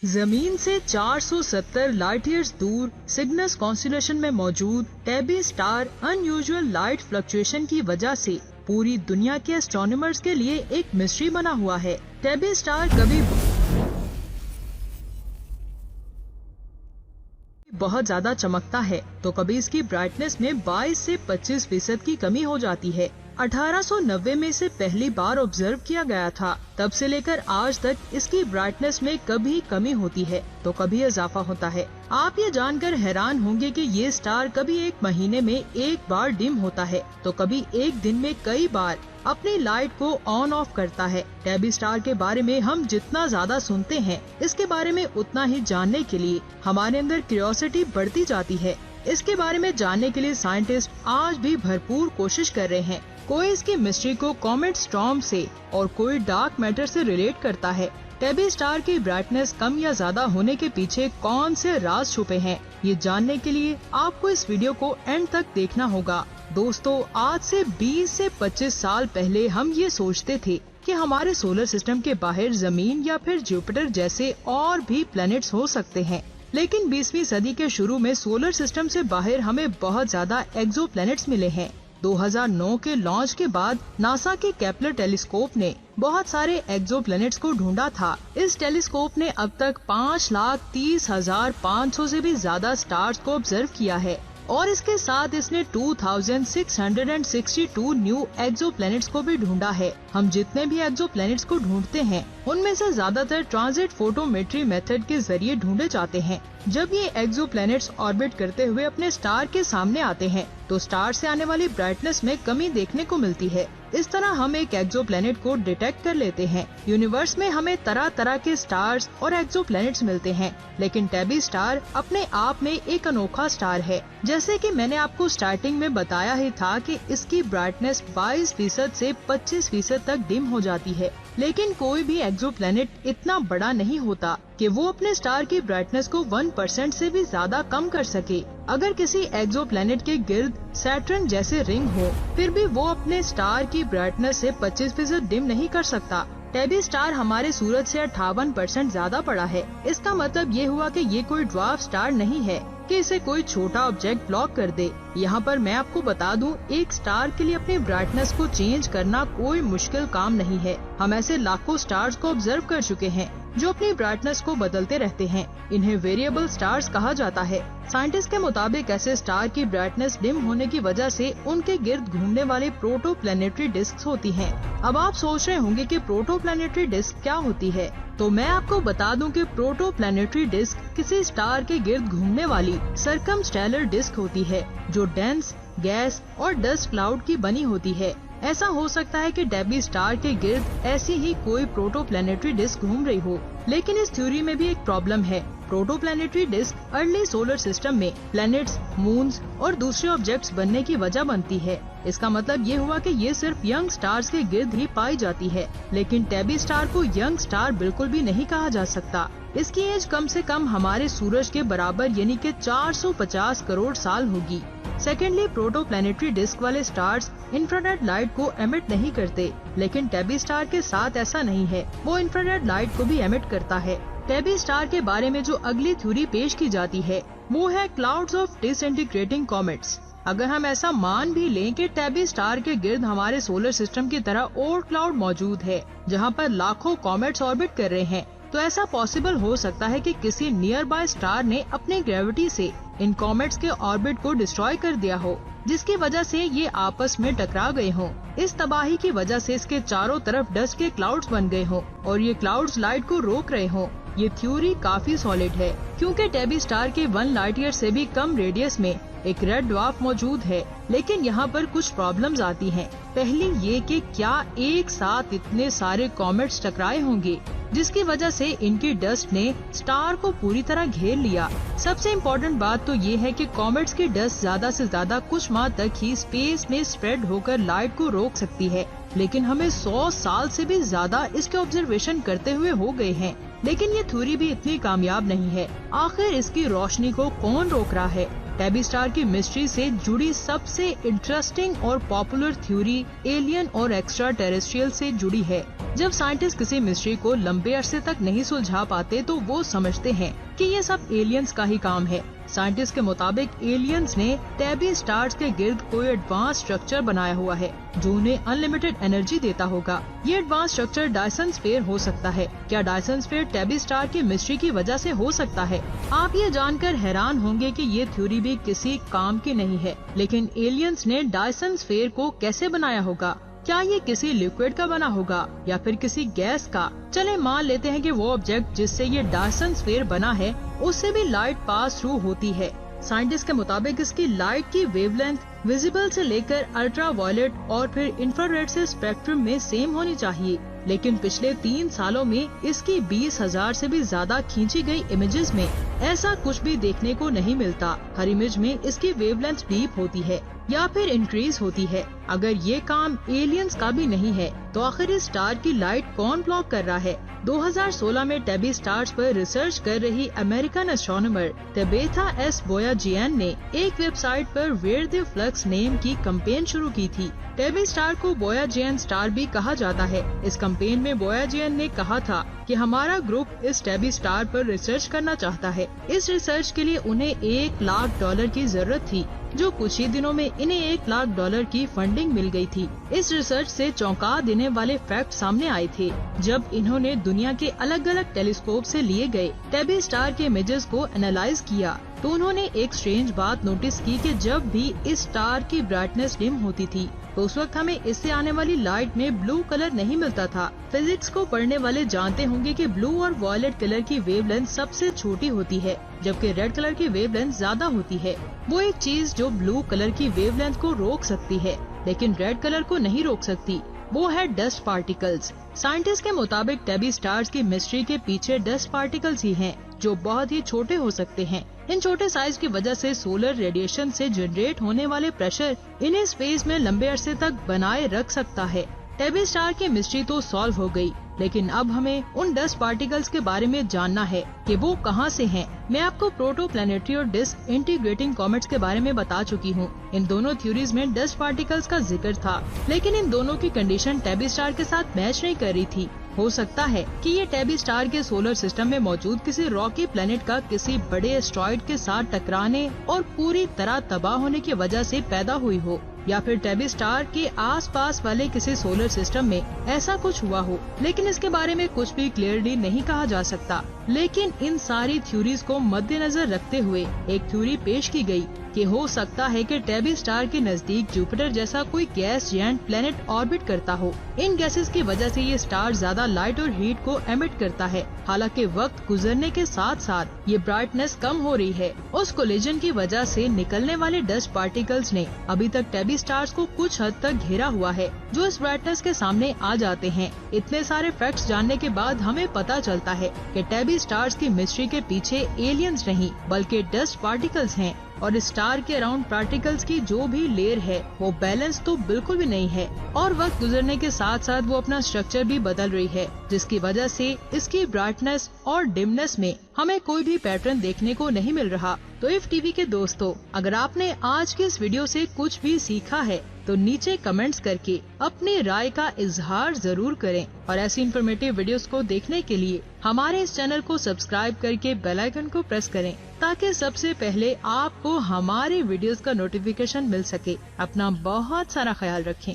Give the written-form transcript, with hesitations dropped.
जमीन से 470 light years दूर सिग्नस कॉन्स्टेलेशन में मौजूद टेबी स्टार अनयूजुअल लाइट फ्लक्चुएशन की वजह से पूरी दुनिया के एस्ट्रोनॉमर्स के लिए एक मिस्ट्री बना हुआ है। टेबी स्टार कभी बहुत ज्यादा चमकता है तो कभी इसकी ब्राइटनेस में 22 से 25% की कमी हो जाती है। 1890 में इसे पहली बार ऑब्जर्व किया गया था। तब से लेकर आज तक इसकी ब्राइटनेस में कभी कमी होती है तो कभी इजाफा होता है। आप ये जानकर हैरान होंगे कि ये स्टार कभी एक महीने में एक बार डिम होता है तो कभी एक दिन में कई बार अपनी लाइट को ऑन ऑफ करता है। टेबी स्टार के बारे में हम जितना ज्यादा सुनते हैं, इसके बारे में उतना ही जानने के लिए हमारे अंदर क्यूरियोसिटी बढ़ती जाती है। इसके बारे में जानने के लिए साइंटिस्ट आज भी भरपूर कोशिश कर रहे हैं। कोई इसकी मिस्ट्री को कॉमेट स्टॉर्म से और कोई डार्क मैटर से रिलेट करता है। टेबी स्टार की ब्राइटनेस कम या ज्यादा होने के पीछे कौन से राज छुपे हैं, ये जानने के लिए आपको इस वीडियो को एंड तक देखना होगा। दोस्तों, आज से 20 से 25 साल पहले हम ये सोचते थे कि हमारे सोलर सिस्टम के बाहर जमीन या फिर जुपिटर जैसे और भी प्लैनेट्स हो सकते हैं। लेकिन 20वीं सदी के शुरू में सोलर सिस्टम से बाहर हमें बहुत ज्यादा एक्सोप्लैनेट्स मिले हैं। 2009 के लॉन्च के बाद नासा के केपलर टेलीस्कोप ने बहुत सारे एक्सोप्लैनेट्स को ढूंढा था। इस टेलीस्कोप ने अब तक 5,30,500 से भी ज्यादा स्टार्स को ऑब्जर्व किया है और इसके साथ इसने 2662 न्यू एक्सोप्लैनेट्स को भी ढूंढा है। हम जितने भी एक्सोप्लैनेट्स को ढूंढते हैं उनमें से ज्यादातर ट्रांजिट फोटोमेट्री मेथड के जरिए ढूंढे जाते हैं। जब ये एक्सोप्लैनेट्स ऑर्बिट करते हुए अपने स्टार के सामने आते हैं तो स्टार से आने वाली ब्राइटनेस में कमी देखने को मिलती है। इस तरह हम एक एक्सोप्लैनेट को डिटेक्ट कर लेते हैं। यूनिवर्स में हमें तरह तरह के स्टार्स और एक्सोप्लैनेट्स मिलते हैं, लेकिन टेबी स्टार अपने आप में एक अनोखा स्टार है। जैसे कि मैंने आपको स्टार्टिंग में बताया ही था कि इसकी ब्राइटनेस 22% से 25% तक डिम हो जाती है। लेकिन कोई भी एक्सोप्लैनेट इतना बड़ा नहीं होता कि वो अपने स्टार की ब्राइटनेस को 1% से भी ज्यादा कम कर सके। अगर किसी एक्सोप्लैनेट के गिर्द सैटर्न जैसे रिंग हो, फिर भी वो अपने स्टार की ब्राइटनेस से 25% डिम नहीं कर सकता। टेबी स्टार हमारे सूरज से 58% ज्यादा बड़ा है। इसका मतलब ये हुआ कि ये कोई ड्वार्फ स्टार नहीं है कि इसे कोई छोटा ऑब्जेक्ट ब्लॉक कर दे। यहाँ पर मैं आपको बता दूं, एक स्टार के लिए अपनी ब्राइटनेस को चेंज करना कोई मुश्किल काम नहीं है। हम ऐसे लाखों स्टार्स को ऑब्जर्व कर चुके हैं जो अपनी ब्राइटनेस को बदलते रहते हैं। इन्हें वेरिएबल स्टार्स कहा जाता है। साइंटिस्ट के मुताबिक ऐसे स्टार की ब्राइटनेस डिम होने की वजह से उनके गिर्द घूमने वाले प्रोटोप्लैनेटरी डिस्क होती हैं। अब आप सोच रहे होंगे कि प्रोटोप्लैनेटरी डिस्क क्या होती है, तो मैं आपको बता दूं कि प्रोटोप्लैनेटरी डिस्क किसी स्टार के गिर्द घूमने वाली सर्कमस्टेलर डिस्क होती है जो डेंस गैस और डस्ट क्लाउड की बनी होती है। ऐसा हो सकता है कि टेबी स्टार के गिर्द ऐसी ही कोई प्रोटोप्लैनेटरी डिस्क घूम रही हो, लेकिन इस थ्योरी में भी एक प्रॉब्लम है। प्रोटोप्लैनेटरी डिस्क अर्ली सोलर सिस्टम में प्लैनेट्स, मून्स और दूसरे ऑब्जेक्ट्स बनने की वजह बनती है। इसका मतलब ये हुआ कि ये सिर्फ यंग स्टार्स के गिर्द ही पाई जाती है। लेकिन टेबी स्टार को यंग स्टार बिल्कुल भी नहीं कहा जा सकता। इसकी एज कम से कम हमारे सूरज के बराबर यानी कि 450 करोड़ साल होगी। सेकेंडली, प्रोटोप्लैनेटरी डिस्क वाले स्टार्स इंफ्रारेड लाइट को एमिट नहीं करते, लेकिन टेबी स्टार के साथ ऐसा नहीं है। वो इंफ्रारेड लाइट को भी एमिट करता है। टेबी स्टार के बारे में जो अगली थ्योरी पेश की जाती है वो है क्लाउड्स ऑफ डिसइंटीग्रेटिंग कॉमेट्स। अगर हम ऐसा मान भी लें कि टेबी स्टार के गिर्द हमारे सोलर सिस्टम की तरह और क्लाउड मौजूद है जहाँ पर लाखों कॉमेट्स ऑर्बिट कर रहे हैं, तो ऐसा पॉसिबल हो सकता है कि किसी नियर बाय स्टार ने अपनी ग्रेविटी से इन कॉमेट्स के ऑर्बिट को डिस्ट्रॉय कर दिया हो, जिसकी वजह से ये आपस में टकरा गए हों। इस तबाही की वजह से इसके चारों तरफ डस्ट के क्लाउड्स बन गए हों और ये क्लाउड्स लाइट को रोक रहे हों। ये थ्योरी काफी सॉलिड है क्योंकि टेबी स्टार के 1 लाइट ईयर से भी कम रेडियस में एक रेड ड्वार्फ मौजूद है। लेकिन यहाँ पर कुछ प्रॉब्लम्स आती हैं। पहली ये कि क्या एक साथ इतने सारे कॉमेट्स टकराए होंगे जिसकी वजह से इनकी डस्ट ने स्टार को पूरी तरह घेर लिया। सबसे इम्पोर्टेंट बात तो ये है कि कॉमेट्स की डस्ट ज्यादा से ज्यादा कुछ माह तक ही स्पेस में स्प्रेड होकर लाइट को रोक सकती है, लेकिन हमें 100 साल से भी ज्यादा इसके ऑब्जर्वेशन करते हुए हो गए हैं। लेकिन ये थ्योरी भी इतनी कामयाब नहीं है। आखिर इसकी रोशनी को कौन रोक रहा है? टेबी स्टार की मिस्ट्री से जुड़ी सबसे इंटरेस्टिंग और पॉपुलर थ्योरी एलियन और एक्स्ट्रा टेरेस्ट्रियल से जुड़ी है। जब साइंटिस्ट किसी मिस्ट्री को लंबे अरसे तक नहीं सुलझा पाते तो वो समझते हैं कि ये सब एलियंस का ही काम है। साइंटिस्ट के मुताबिक एलियंस ने टैबी स्टार्स के गिर्द कोई एडवांस स्ट्रक्चर बनाया हुआ है जो उन्हें अनलिमिटेड एनर्जी देता होगा। ये एडवांस स्ट्रक्चर डायसन स्फीयर हो सकता है। क्या डायसन स्फीयर टैबी स्टार की मिस्ट्री की वजह से हो सकता है? आप ये जानकर हैरान होंगे कि ये थ्योरी भी किसी काम की नहीं है, लेकिन एलियंस ने डायसन स्फीयर को कैसे बनाया होगा? क्या ये किसी लिक्विड का बना होगा या फिर किसी गैस का? चले मान लेते हैं कि वो ऑब्जेक्ट जिससे ये डायसन स्फीयर बना है उससे भी लाइट पास थ्रू होती है। साइंटिस्ट के मुताबिक इसकी लाइट की वेवलेंथ विजिबल से लेकर अल्ट्रा वायलेट और फिर इंफ्रारेड से स्पेक्ट्रम में सेम होनी चाहिए, लेकिन पिछले 3 सालों में इसकी 20,000 से भी ज्यादा खींची गई इमेजेस में ऐसा कुछ भी देखने को नहीं मिलता। हर इमेज में इसकी वेवलेंथ डीप होती है या फिर इंक्रीज होती है। अगर ये काम एलियंस का भी नहीं है तो आखिर इस स्टार की लाइट कौन ब्लॉक कर रहा है? 2016 में टैबी स्टार्स पर रिसर्च कर रही अमेरिकन एस्ट्रोनॉमर तबेथा एस बोयाजियन ने एक वेबसाइट पर वेयर द फ्लक्स नेम की कैंपेन शुरू की थी। टैबी स्टार को बोयाजियन स्टार भी कहा जाता है। इस कैंपेन में बोयाजियन ने कहा था कि हमारा ग्रुप इस टैबी स्टार पर रिसर्च करना चाहता है। इस रिसर्च के लिए उन्हें $1 लाख की जरूरत थी, जो कुछ ही दिनों में इन्हें $1 लाख की फंडिंग मिल गई थी। इस रिसर्च से चौंका देने वाले फैक्ट सामने आए थे जब इन्होंने दुनिया के अलग अलग टेलीस्कोप से लिए गए टैबी स्टार के इमेजेस को एनालाइज किया तो उन्होंने एक स्ट्रेंज बात नोटिस की कि जब भी इस स्टार की ब्राइटनेस डिम होती थी तो उस वक्त हमें इससे आने वाली लाइट में ब्लू कलर नहीं मिलता था। फिजिक्स को पढ़ने वाले जानते होंगे कि ब्लू और वॉयलेट कलर की वेवलेंथ सबसे छोटी होती है, जबकि रेड कलर की वेवलेंथ ज्यादा होती है। वो एक चीज जो ब्लू कलर की वेवलेंथ को रोक सकती है लेकिन रेड कलर को नहीं रोक सकती, वो है डस्ट पार्टिकल्स। साइंटिस्ट के मुताबिक टैबी स्टार्स की मिस्ट्री के पीछे डस्ट पार्टिकल्स ही हैं, जो बहुत ही छोटे हो सकते हैं। इन छोटे साइज की वजह से सोलर रेडिएशन से जनरेट होने वाले प्रेशर इन्हें स्पेस में लंबे अरसे तक बनाए रख सकता है। टैबी स्टार की मिस्ट्री तो सॉल्व हो गई, लेकिन अब हमें उन डस्ट पार्टिकल्स के बारे में जानना है कि वो कहाँ से हैं। मैं आपको प्रोटोप्लैनेटरी और डिस्क इंटीग्रेटिंग कॉमेट्स के बारे में बता चुकी हूँ। इन दोनों थ्योरीज में डस्ट पार्टिकल्स का जिक्र था, लेकिन इन दोनों की कंडीशन टैबी स्टार के साथ मैच नहीं कर रही थी। हो सकता है कि ये टैबी स्टार के सोलर सिस्टम में मौजूद किसी रॉकी प्लेनेट का किसी बड़े एस्ट्रॉइड के साथ टकराने और पूरी तरह तबाह होने की वजह से पैदा हुई हो, या फिर टैबी स्टार के आसपास वाले किसी सोलर सिस्टम में ऐसा कुछ हुआ हो, लेकिन इसके बारे में कुछ भी क्लियरली नहीं कहा जा सकता। लेकिन इन सारी थ्योरीज को मद्देनजर रखते हुए एक थ्योरी पेश की गई कि हो सकता है कि टैबी स्टार के नजदीक जुपिटर जैसा कोई गैस जायंट प्लेनेट ऑर्बिट करता हो। इन गैसेस की वजह से ये स्टार ज्यादा लाइट और हीट को एमिट करता है। हालांकि वक्त गुजरने के साथ साथ ये ब्राइटनेस कम हो रही है। उस कोलिजन की वजह से निकलने वाले डस्ट पार्टिकल्स ने अभी तक टैबी स्टार्स को कुछ हद तक घेरा हुआ है, जो इस ब्राइटनेस के सामने आ जाते हैं। इतने सारे फैक्ट्स जानने के बाद हमें पता चलता है कि टैबी स्टार्स की मिस्ट्री के पीछे एलियंस नहीं बल्कि डस्ट पार्टिकल्स हैं, और स्टार के अराउंड पार्टिकल्स की जो भी लेयर है वो बैलेंस तो बिल्कुल भी नहीं है, और वक्त गुजरने के साथ साथ वो अपना स्ट्रक्चर भी बदल रही है, जिसकी वजह से इसकी ब्राइटनेस और डिमनेस में हमें कोई भी पैटर्न देखने को नहीं मिल रहा। तो इफ टीवी के दोस्तों, अगर आपने आज की इस वीडियो से कुछ भी सीखा है तो नीचे कमेंट्स करके अपनी राय का इजहार जरूर करें, और ऐसी इन्फॉर्मेटिव वीडियोस को देखने के लिए हमारे इस चैनल को सब्सक्राइब करके बेल आइकन को प्रेस करें, ताकि सबसे पहले आपको हमारे वीडियोस का नोटिफिकेशन मिल सके। अपना बहुत सारा ख्याल रखें।